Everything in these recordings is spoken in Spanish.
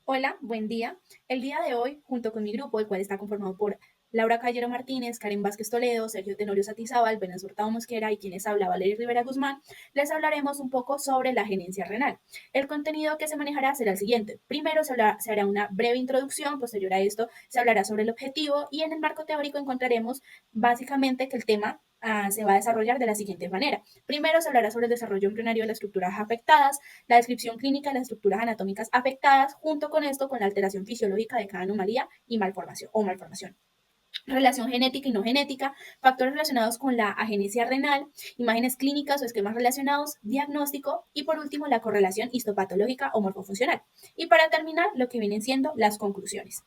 Hola, buen día. El día de hoy, junto con mi grupo, el cual está conformado por Laura Cayero Martínez, Karen Vázquez Toledo, Sergio Tenorio Satizábal, Benas Hurtado Mosquera y quienes habla Valeria Rivera Guzmán, les hablaremos un poco sobre la gerencia renal. El contenido que se manejará será el siguiente. Primero se hará una breve introducción, posterior a esto se hablará sobre el objetivo y en el marco teórico encontraremos básicamente que el tema se va a desarrollar de la siguiente manera. Primero se hablará sobre el desarrollo embrionario de las estructuras afectadas, la descripción clínica de las estructuras anatómicas afectadas, junto con esto con la alteración fisiológica de cada anomalía y malformación o malformación. Relación genética y no genética, factores relacionados con la agenesia renal, imágenes clínicas o esquemas relacionados, diagnóstico y por último la correlación histopatológica o morfofuncional. Y para terminar, lo que vienen siendo las conclusiones.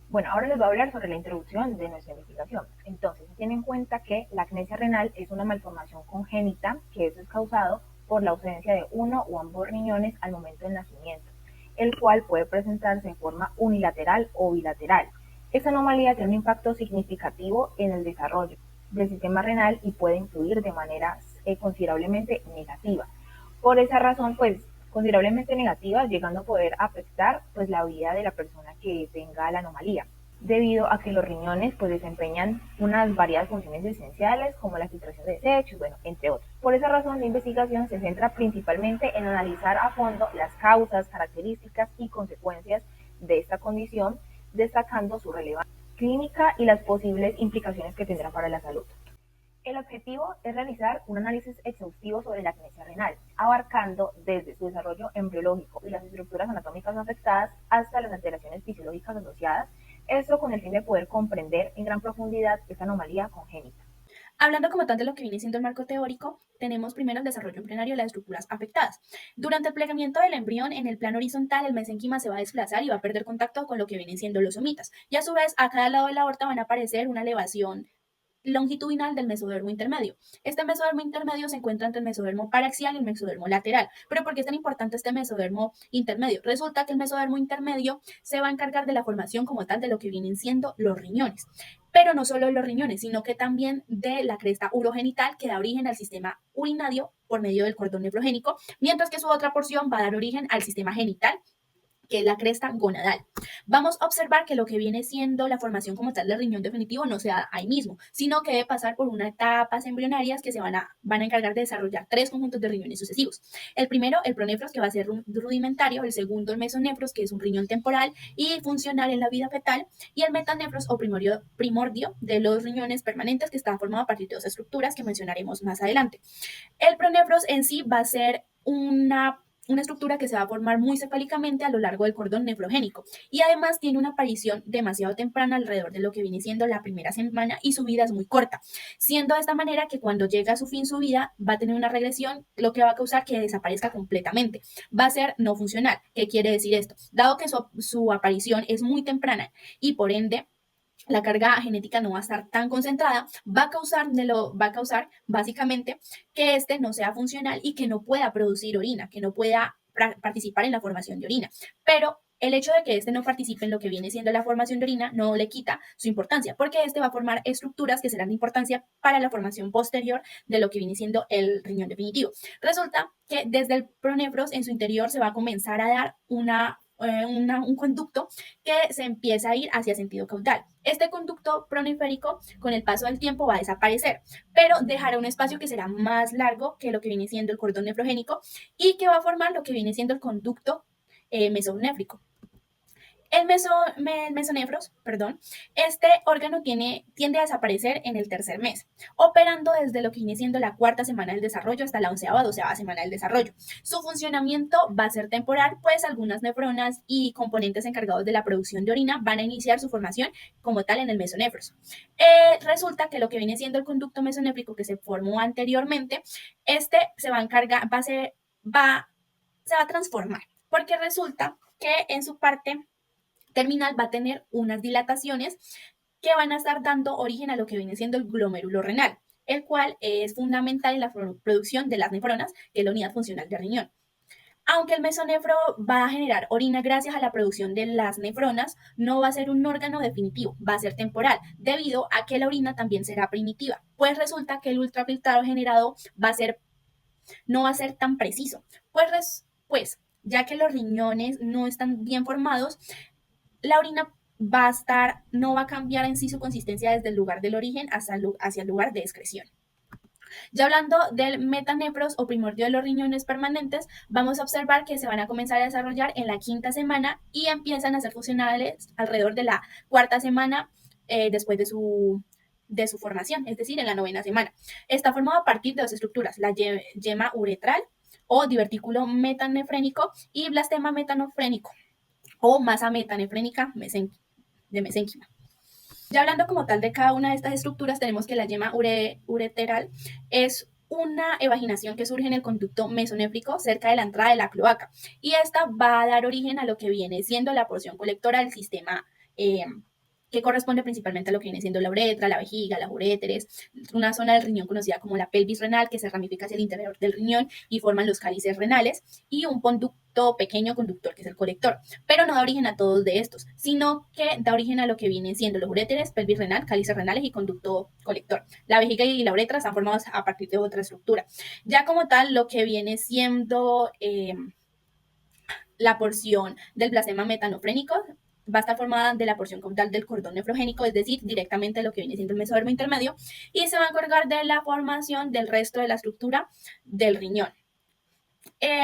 Bueno, ahora les voy a hablar sobre la introducción de nuestra investigación. Entonces, tienen en cuenta que la agnesia renal es una malformación congénita, que eso es causado por la ausencia de uno o ambos riñones al momento del nacimiento, el cual puede presentarse en forma unilateral o bilateral. Esta anomalía tiene un impacto significativo en el desarrollo del sistema renal y puede influir de manera considerablemente negativa. Por esa razón, pues considerablemente negativas, llegando a poder afectar pues la vida de la persona que tenga la anomalía, debido a que los riñones pues desempeñan unas variadas funciones esenciales como la filtración de desechos, bueno, entre otros. Por esa razón, la investigación se centra principalmente en analizar a fondo las causas, características y consecuencias de esta condición, destacando su relevancia clínica y las posibles implicaciones que tendrá para la salud. El objetivo es realizar un análisis exhaustivo sobre la agnesia renal, abarcando desde su desarrollo embriológico y las estructuras anatómicas afectadas hasta las alteraciones fisiológicas asociadas, esto con el fin de poder comprender en gran profundidad esta anomalía congénita. Hablando como tal de lo que viene siendo el marco teórico, tenemos primero el desarrollo embrionario de las estructuras afectadas. Durante el plegamiento del embrión, en el plano horizontal, el mesenquima se va a desplazar y va a perder contacto con lo que vienen siendo los somitas. Y a su vez, a cada lado de la aorta van a aparecer una elevación longitudinal del mesodermo intermedio. Este mesodermo intermedio se encuentra entre el mesodermo paraxial y el mesodermo lateral. ¿Pero por qué es tan importante este mesodermo intermedio? Resulta que el mesodermo intermedio se va a encargar de la formación como tal de lo que vienen siendo los riñones. Pero no solo de los riñones, sino que también de la cresta urogenital que da origen al sistema urinario por medio del cordón nefrogénico, mientras que su otra porción va a dar origen al sistema genital que es la cresta gonadal. Vamos a observar que lo que viene siendo la formación como tal del riñón definitivo no se da ahí mismo, sino que debe pasar por unas etapas embrionarias que van a encargar de desarrollar tres conjuntos de riñones sucesivos. El primero, el pronefros, que va a ser rudimentario, el segundo, el mesonefros, que es un riñón temporal y funcional en la vida fetal, y el metanefros o primordio de los riñones permanentes que está formado a partir de dos estructuras que mencionaremos más adelante. El pronefros en sí va a ser una estructura que se va a formar muy cefálicamente a lo largo del cordón nefrogénico y además tiene una aparición demasiado temprana alrededor de lo que viene siendo la primera semana y su vida es muy corta, siendo de esta manera que cuando llega a su fin su vida va a tener una regresión, lo que va a causar que desaparezca completamente. Va a ser no funcional. ¿Qué quiere decir esto? Dado que su aparición es muy temprana y por ende la carga genética no va a estar tan concentrada, va a causar básicamente que este no sea funcional y que no pueda producir orina, que no pueda participar en la formación de orina. Pero el hecho de que este no participe en lo que viene siendo la formación de orina no le quita su importancia, porque este va a formar estructuras que serán de importancia para la formación posterior de lo que viene siendo el riñón definitivo. Resulta que desde el pronefros en su interior se va a comenzar a dar un conducto que se empieza a ir hacia sentido caudal. Este conducto proneférico con el paso del tiempo va a desaparecer, pero dejará un espacio que será más largo que lo que viene siendo el cordón nefrogénico y que va a formar lo que viene siendo el conducto mesonéfrico. El mesonefros, perdón, este órgano tiende a desaparecer en el tercer mes, operando desde lo que viene siendo la cuarta semana del desarrollo hasta la onceava, doceava semana del desarrollo. Su funcionamiento va a ser temporal, pues algunas nefronas y componentes encargados de la producción de orina van a iniciar su formación como tal en el mesonefros. Resulta que lo que viene siendo el conducto mesonéfrico que se formó anteriormente, este se va a encargar, se va a transformar, porque resulta que en su parte terminal va a tener unas dilataciones que van a estar dando origen a lo que viene siendo el glomérulo renal, el cual es fundamental en la producción de las nefronas, que es la unidad funcional del riñón. Aunque el mesonefro va a generar orina gracias a la producción de las nefronas, no va a ser un órgano definitivo, va a ser temporal, debido a que la orina también será primitiva. Pues resulta que el ultrafiltrado generado no va a ser tan preciso. Pues ya que los riñones no están bien formados, la orina no va a cambiar en sí su consistencia desde el lugar del origen hacia el lugar de excreción. Ya hablando del metanefros o primordio de los riñones permanentes, vamos a observar que se van a comenzar a desarrollar en la quinta semana y empiezan a ser funcionales alrededor de la cuarta semana después de su formación, es decir, en la novena semana. Está formado a partir de dos estructuras, la yema uretral o divertículo metanefrénico y blastema metanofrénico o masa metanefrénica de mesénquima. Ya hablando como tal de cada una de estas estructuras, tenemos que la yema ureteral es una evaginación que surge en el conducto mesonéfrico cerca de la entrada de la cloaca y esta va a dar origen a lo que viene siendo la porción colectora del sistema que corresponde principalmente a lo que viene siendo la uretra, la vejiga, las uréteres, una zona del riñón conocida como la pelvis renal que se ramifica hacia el interior del riñón y forman los cálices renales y un conducto pequeño conductor que es el colector, pero no da origen a todos de estos, sino que da origen a lo que vienen siendo los uréteres, pelvis renal, cálices renales y conducto colector. La vejiga y la uretra están formados a partir de otra estructura. Ya como tal, lo que viene siendo la porción del plasma metanofrénico va a estar formada de la porción caudal del cordón nefrogénico, es decir, directamente lo que viene siendo el mesodermo intermedio, y se va a encargar de la formación del resto de la estructura del riñón.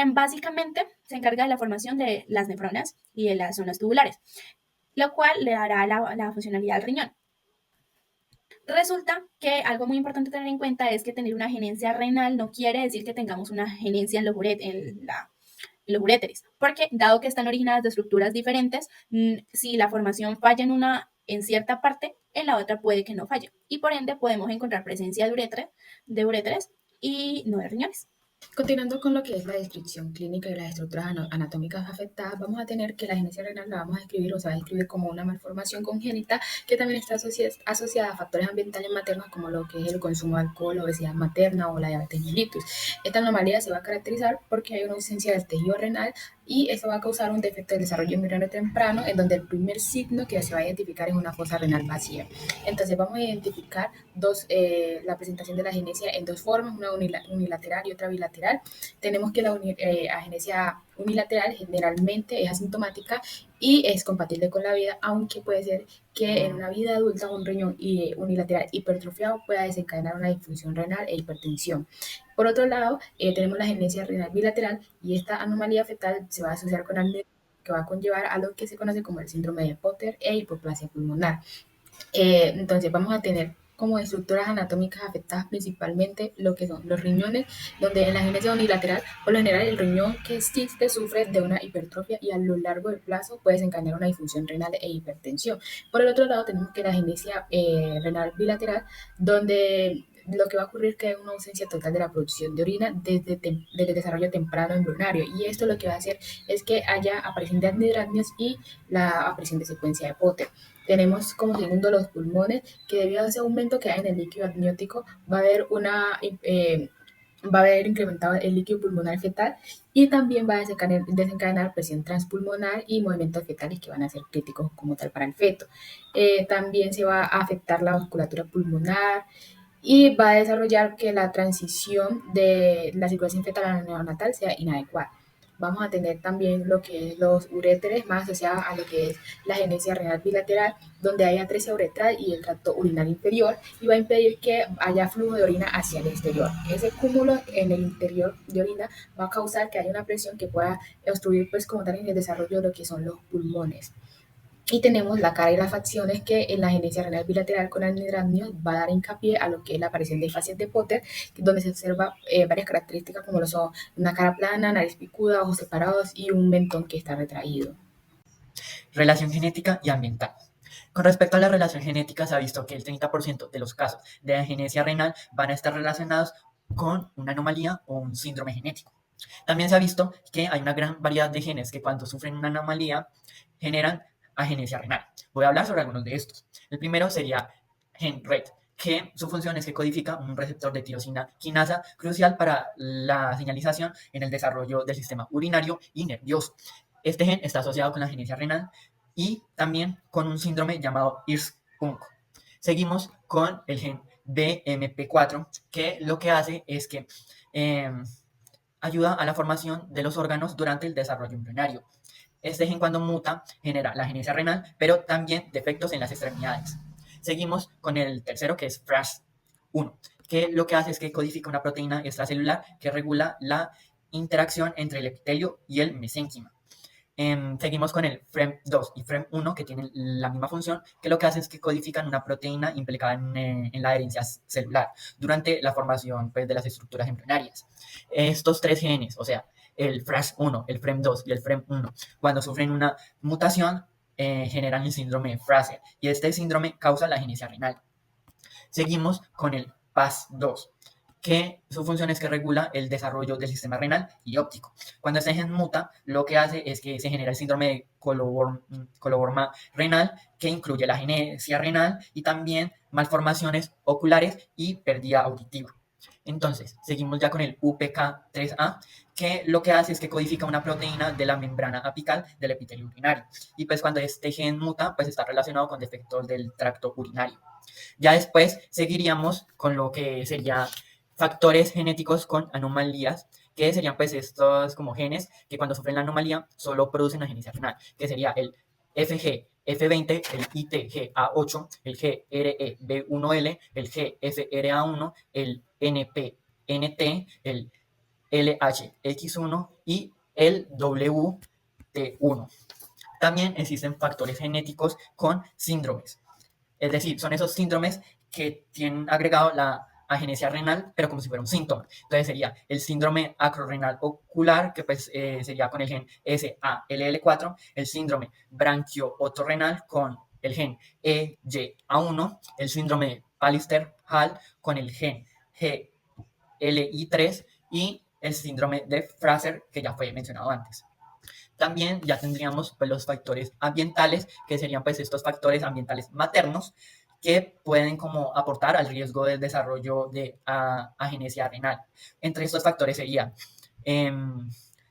Básicamente se encarga de la formación de las nefronas y de las zonas tubulares, lo cual le dará la funcionalidad al riñón. Resulta que algo muy importante tener en cuenta es que tener una genencia renal no quiere decir que tengamos una genencia en los uréteres, porque dado que están originadas de estructuras diferentes, si la formación falla en cierta parte, en la otra puede que no falle, y por ende podemos encontrar presencia de uréteres y no de riñones. Continuando con lo que es la descripción clínica y las estructuras anatómicas afectadas, vamos a tener que la genesia renal la vamos a describir o se va a describir como una malformación congénita que también está asociada a factores ambientales maternos como lo que es el consumo de alcohol, la obesidad materna o la diabetes mellitus. Esta anomalía se va a caracterizar porque hay una ausencia del tejido renal y eso va a causar un defecto del desarrollo embrionario temprano en donde el primer signo que se va a identificar es una fosa renal vacía. Entonces vamos a identificar la presentación de la agenesia en dos formas, una unilateral y otra bilateral. Tenemos que la agenesia unilateral generalmente es asintomática y es compatible con la vida, aunque puede ser que en una vida adulta un riñón unilateral hipertrofiado pueda desencadenar una disfunción renal e hipertensión. Por otro lado, tenemos la agenesia renal bilateral y esta anomalía fetal se va a asociar con anemia que va a conllevar a lo que se conoce como el síndrome de Potter e hipoplasia pulmonar. Entonces vamos a tener como estructuras anatómicas afectadas principalmente lo que son los riñones, donde en la agenesia unilateral, por lo general el riñón que existe sufre de una hipertrofia y a lo largo del plazo puede desencadenar una disfunción renal e hipertensión. Por el otro lado tenemos que la agenesia renal bilateral, donde lo que va a ocurrir es que hay una ausencia total de la producción de orina desde el desarrollo temprano embrionario y esto lo que va a hacer es que haya aparición de anhidramnios y la aparición de secuencia de Potter. Tenemos como segundo los pulmones, que debido a ese aumento que hay en el líquido amniótico va a haber incrementado el líquido pulmonar fetal y también va a desencadenar presión transpulmonar y movimientos fetales que van a ser críticos como tal para el feto. También se va a afectar la vasculatura pulmonar y va a desarrollar que la transición de la circulación fetal a la neonatal sea inadecuada. Vamos a tener también lo que es los uréteres más asociados a lo que es la agenesia renal bilateral, donde hay atresia uretral y el tracto urinario inferior y va a impedir que haya flujo de orina hacia el exterior. Ese cúmulo en el interior de orina va a causar que haya una presión que pueda obstruir pues como tal en el desarrollo de lo que son los pulmones. Y tenemos la cara y las facciones que en la agenesia renal bilateral con anhidramnios va a dar hincapié a lo que es la aparición de facies de Potter, donde se observa varias características como lo son una cara plana, nariz picuda, ojos separados y un mentón que está retraído. Relación genética y ambiental. Con respecto a la relación genética, se ha visto que el 30% de los casos de agenesia renal van a estar relacionados con una anomalía o un síndrome genético. También se ha visto que hay una gran variedad de genes que cuando sufren una anomalía generan agenesia renal. Voy a hablar sobre algunos de estos. El primero sería gen RET, que su función es que codifica un receptor de tirosina quinasa crucial para la señalización en el desarrollo del sistema urinario y nervioso. Este gen está asociado con la agenesia renal y también con un síndrome llamado IRS-PUNC. Seguimos con el gen BMP4, que lo que hace es que ayuda a la formación de los órganos durante el desarrollo embrionario. Este gen cuando muta genera la agenesia renal, pero también defectos en las extremidades. Seguimos con el tercero, que es FRAS1, que lo que hace es que codifica una proteína extracelular que regula la interacción entre el epitelio y el mesénquima. Seguimos con el FREM2 y FREM1, que tienen la misma función, que lo que hace es que codifican una proteína implicada en la adherencia celular durante la formación, pues, de las estructuras embrionarias. Estos tres genes, o sea, el FRAS1, el FREM2 y el FREM1, cuando sufren una mutación, generan el síndrome de Fraser, y este síndrome causa la agenesia renal. Seguimos con el PAS2, que su función es que regula el desarrollo del sistema renal y óptico. Cuando este gen muta, lo que hace es que se genera el síndrome de coloborma renal, que incluye la agenesia renal y también malformaciones oculares y pérdida auditiva. Entonces, seguimos ya con el UPK3A, que lo que hace es que codifica una proteína de la membrana apical del epitelio urinario. Y pues cuando este gen muta, pues está relacionado con defectos del tracto urinario. Ya después seguiríamos con lo que sería factores genéticos con anomalías, que serían pues estos como genes que cuando sufren la anomalía solo producen agenesia renal, que sería el FG-F20, el ITGA8, el GREB1L, el GFRA1, el NPNT, el LHX1 y el WT1. También existen factores genéticos con síndromes. Es decir, son esos síndromes que tienen agregado la agenesia renal, pero como si fuera un síntoma. Entonces sería el síndrome acrorenal ocular, que pues sería con el gen SALL4, el síndrome branquio-otorrenal con el gen EYA1, el síndrome Pallister-Hall con el gen GLI3 y el síndrome de Fraser, que ya fue mencionado antes. También ya tendríamos pues, los factores ambientales, que serían pues estos factores ambientales maternos que pueden como aportar al riesgo del desarrollo de agenesia renal. Entre estos factores sería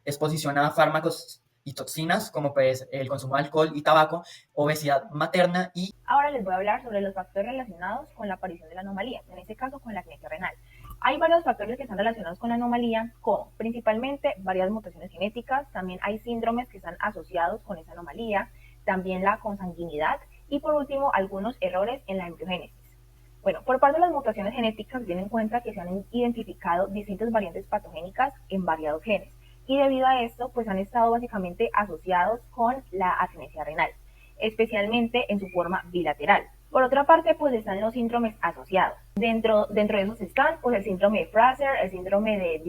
exposición a fármacos y toxinas, como pues el consumo de alcohol y tabaco, obesidad materna y... Ahora les voy a hablar sobre los factores relacionados con la aparición de la anomalía, en este caso con la agenesia renal. Hay varios factores que están relacionados con la anomalía, como principalmente varias mutaciones genéticas, también hay síndromes que están asociados con esa anomalía, también la consanguinidad y por último algunos errores en la embriogénesis. Bueno, por parte de las mutaciones genéticas, tienen en cuenta que se han identificado distintas variantes patogénicas en variados genes y debido a esto pues han estado básicamente asociados con la agenesia renal, especialmente en su forma bilateral. Por otra parte, pues están los síndromes asociados. Dentro de esos están pues el síndrome de Fraser, el síndrome de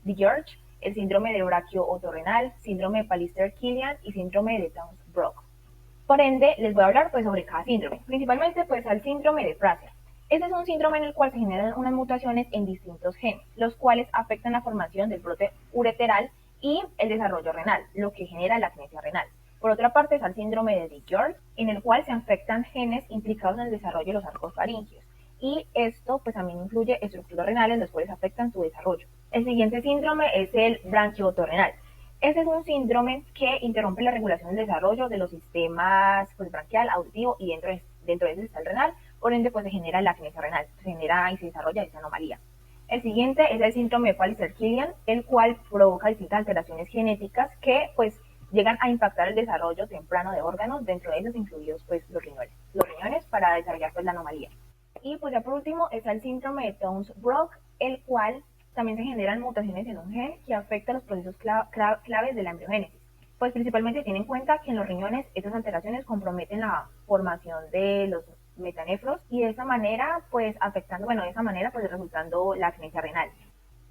DiGeorge, el síndrome de branquio-otorrenal, síndrome de Pallister-Killian y síndrome de Townes-Brocks. Por ende, les voy a hablar pues sobre cada síndrome, principalmente pues al síndrome de Fraser. Este es un síndrome en el cual se generan unas mutaciones en distintos genes, los cuales afectan la formación del brote ureteral y el desarrollo renal, lo que genera la agenesia renal. Por otra parte está el síndrome de DiGeorge, en el cual se afectan genes implicados en el desarrollo de los arcos faringios. Y esto pues también incluye estructuras renales, las cuales afectan su desarrollo. El siguiente síndrome es el branquio-otorrenal. Este es un síndrome que interrumpe la regulación del desarrollo de los sistemas pues, branquial, auditivo y dentro de ese está el renal. Por ende pues se genera la agenesia renal, se genera y se desarrolla esta anomalía. El siguiente es el síndrome de Pallister-Killian, el cual provoca distintas alteraciones genéticas que pues llegan a impactar el desarrollo temprano de órganos, dentro de ellos incluidos pues los riñones para desarrollar pues la anomalía. Y pues ya por último está el síndrome de Townes-Brocks, el cual también se generan mutaciones en un gen que afecta los procesos claves de la embriogénesis. Pues principalmente tienen en cuenta que en los riñones estas alteraciones comprometen la formación de los metanefros y de esa manera pues resultando la agenesia renal.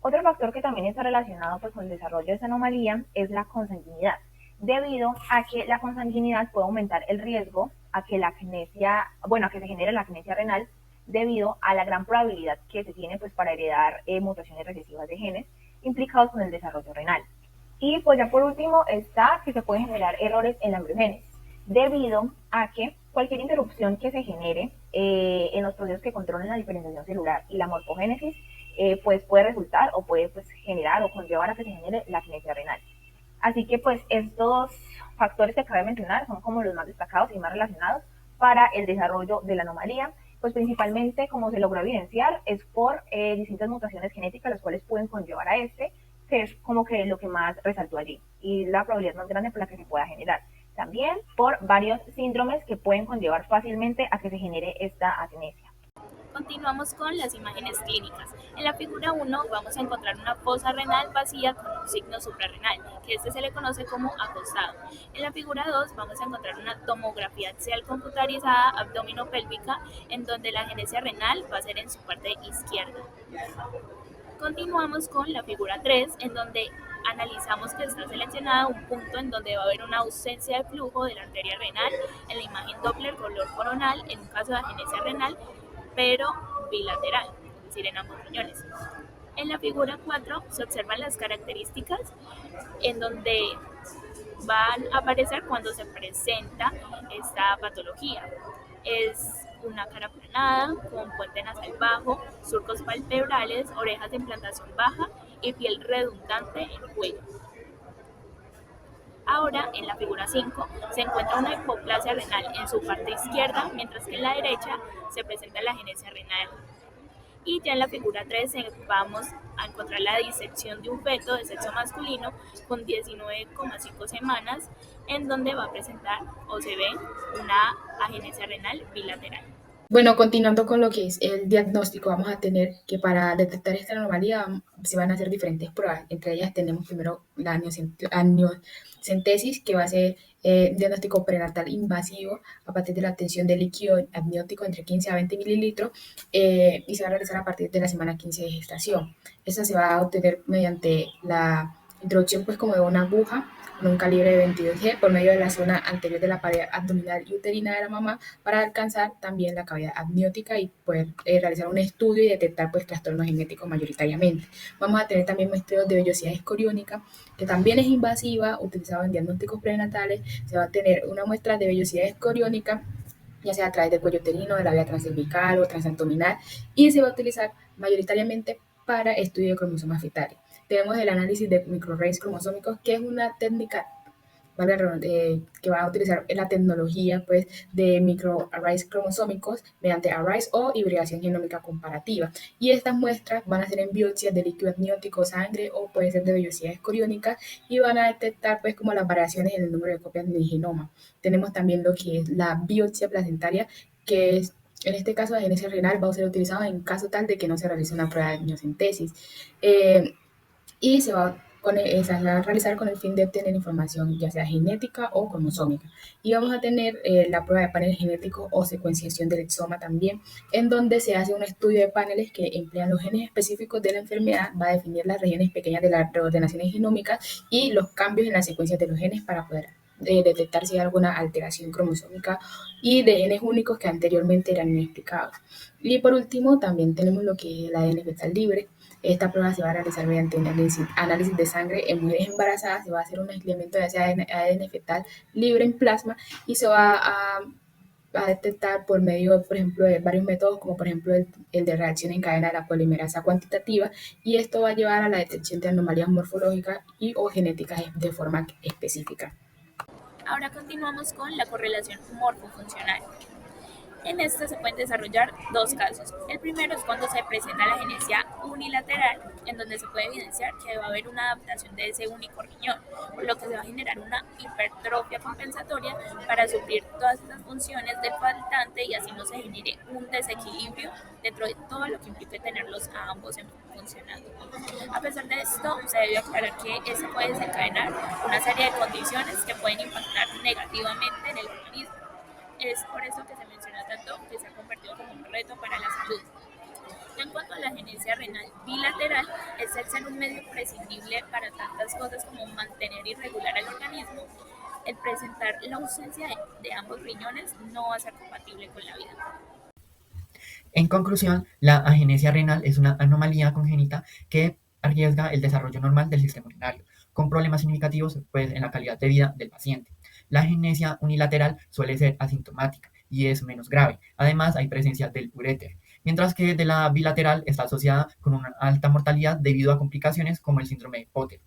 Otro factor que también está relacionado pues, con el desarrollo de esa anomalía es la consanguinidad, debido a que la consanguinidad puede aumentar el riesgo a que se genere la agenesia renal, debido a la gran probabilidad que se tiene pues, para heredar mutaciones recesivas de genes implicados con el desarrollo renal. Y pues ya por último está que se pueden generar errores en la embriogénesis, debido a que cualquier interrupción que se genere en los procesos que controlan la diferenciación celular y la morfogénesis pues puede resultar o puede pues, generar o conllevar a que se genere la agenesia renal. Así que pues estos factores que acabo de mencionar son como los más destacados y más relacionados para el desarrollo de la anomalía, pues principalmente como se logró evidenciar es por distintas mutaciones genéticas las cuales pueden conllevar a que es como que lo que más resaltó allí y la probabilidad más grande por la que se pueda generar. También por varios síndromes que pueden conllevar fácilmente a que se genere esta atenesia. Continuamos con las imágenes clínicas. En la figura 1 vamos a encontrar una fosa renal vacía con un signo suprarrenal, que se le conoce como acostado. En la figura 2 vamos a encontrar una tomografía axial computarizada abdominopélvica, en donde la agenesia renal va a ser en su parte izquierda. Continuamos con la figura 3, en donde analizamos que está seleccionada un punto en donde va a haber una ausencia de flujo de la arteria renal en la imagen Doppler color coronal en un caso de agenesia renal, pero bilateral, es decir, en ambos riñones. En la figura 4 se observan las características en donde van a aparecer cuando se presenta esta patología. Es una cara aplanada, con puente nasal bajo, surcos palpebrales, orejas de implantación baja y piel redundante en el cuello. Ahora, en la figura 5, se encuentra una hipoplasia renal en su parte izquierda, mientras que en la derecha se presenta la agenesia renal. Y ya en la figura 3 vamos a encontrar la disección de un feto de sexo masculino con 19,5 semanas, en donde va a presentar o se ve una agenesia renal bilateral. Bueno, continuando con lo que es el diagnóstico, vamos a tener que para detectar esta anomalía se van a hacer diferentes pruebas. Entre ellas tenemos primero la amniocentesis, que va a ser un diagnóstico prenatal invasivo a partir de la obtención de líquido amniótico entre 15 a 20 mililitros y se va a realizar a partir de la semana 15 de gestación. Esta se va a obtener mediante la introducción pues como de una aguja con un calibre de 22 G por medio de la zona anterior de la pared abdominal y uterina de la mamá para alcanzar también la cavidad amniótica y poder realizar un estudio y detectar pues trastornos genéticos mayoritariamente. Vamos a tener también muestreos de vellosidad escoriónica, que también es invasiva, utilizado en diagnósticos prenatales. Se va a tener una muestra de vellosidad escoriónica, ya sea a través del cuello uterino, de la vía transcervical o transabdominal, y se va a utilizar mayoritariamente para estudio de cromosomas fetales. Tenemos el análisis de microarrays cromosómicos, que es una técnica que va a utilizar la tecnología pues, de microarrays cromosómicos mediante arrays o hibridación genómica comparativa. Y estas muestras van a ser en biopsias de líquido amniótico, sangre o puede ser de vellosidad escoriónica y van a detectar pues como las variaciones en el número de copias del genoma. Tenemos también lo que es la biopsia placentaria, que es en este caso la agenesia renal va a ser utilizada en caso tal de que no se realice una prueba de amniocentesis. Y se va a realizar con el fin de obtener información ya sea genética o cromosómica. Y vamos a tener la prueba de panel genético o secuenciación del exoma también, en donde se hace un estudio de paneles que emplean los genes específicos de la enfermedad, va a definir las regiones pequeñas de las reordenaciones genómicas y los cambios en las secuencias de los genes para poder detectar si hay alguna alteración cromosómica y de genes únicos que anteriormente eran inexplicados. Y por último, también tenemos lo que es el ADN fetal libre. Esta prueba se va a realizar mediante un análisis de sangre en mujeres embarazadas. Se va a hacer un aislamiento de ese ADN fetal libre en plasma y se va a detectar por medio, por ejemplo, de varios métodos, como por ejemplo el de reacción en cadena de la polimerasa cuantitativa, y esto va a llevar a la detección de anomalías morfológicas y o genéticas de forma específica. Ahora continuamos con la correlación morfofuncional. En esta se pueden desarrollar dos casos. El primero es cuando se presenta la agenesia unilateral, en donde se puede evidenciar que va a haber una adaptación de ese único riñón, por lo que se va a generar una hipertrofia compensatoria para suplir todas esas funciones del faltante y así no se genere un desequilibrio dentro de todo lo que implica tenerlos a ambos funcionando. A pesar de esto, se debe aclarar que eso puede desencadenar una serie de condiciones que pueden impactar negativamente en el organismo. Es por eso que se menciona tanto que se ha convertido como un reto para la salud. En cuanto a la agenesia renal bilateral, es el ser un medio imprescindible para tantas cosas como mantener y regular el organismo. El presentar la ausencia de ambos riñones no va a ser compatible con la vida. En conclusión, la agenesia renal es una anomalía congénita que arriesga el desarrollo normal del sistema urinario, con problemas significativos pues, en la calidad de vida del paciente. La agenesia unilateral suele ser asintomática y es menos grave. Además, hay presencia del uréter, mientras que de la bilateral está asociada con una alta mortalidad debido a complicaciones como el síndrome de Potter.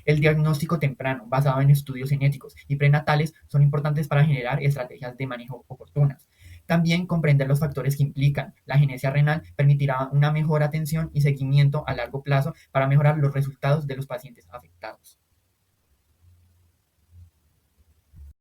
El diagnóstico temprano, basado en estudios genéticos y prenatales, son importantes para generar estrategias de manejo oportunas. También comprender los factores que implican la agenesia renal permitirá una mejor atención y seguimiento a largo plazo para mejorar los resultados de los pacientes afectados.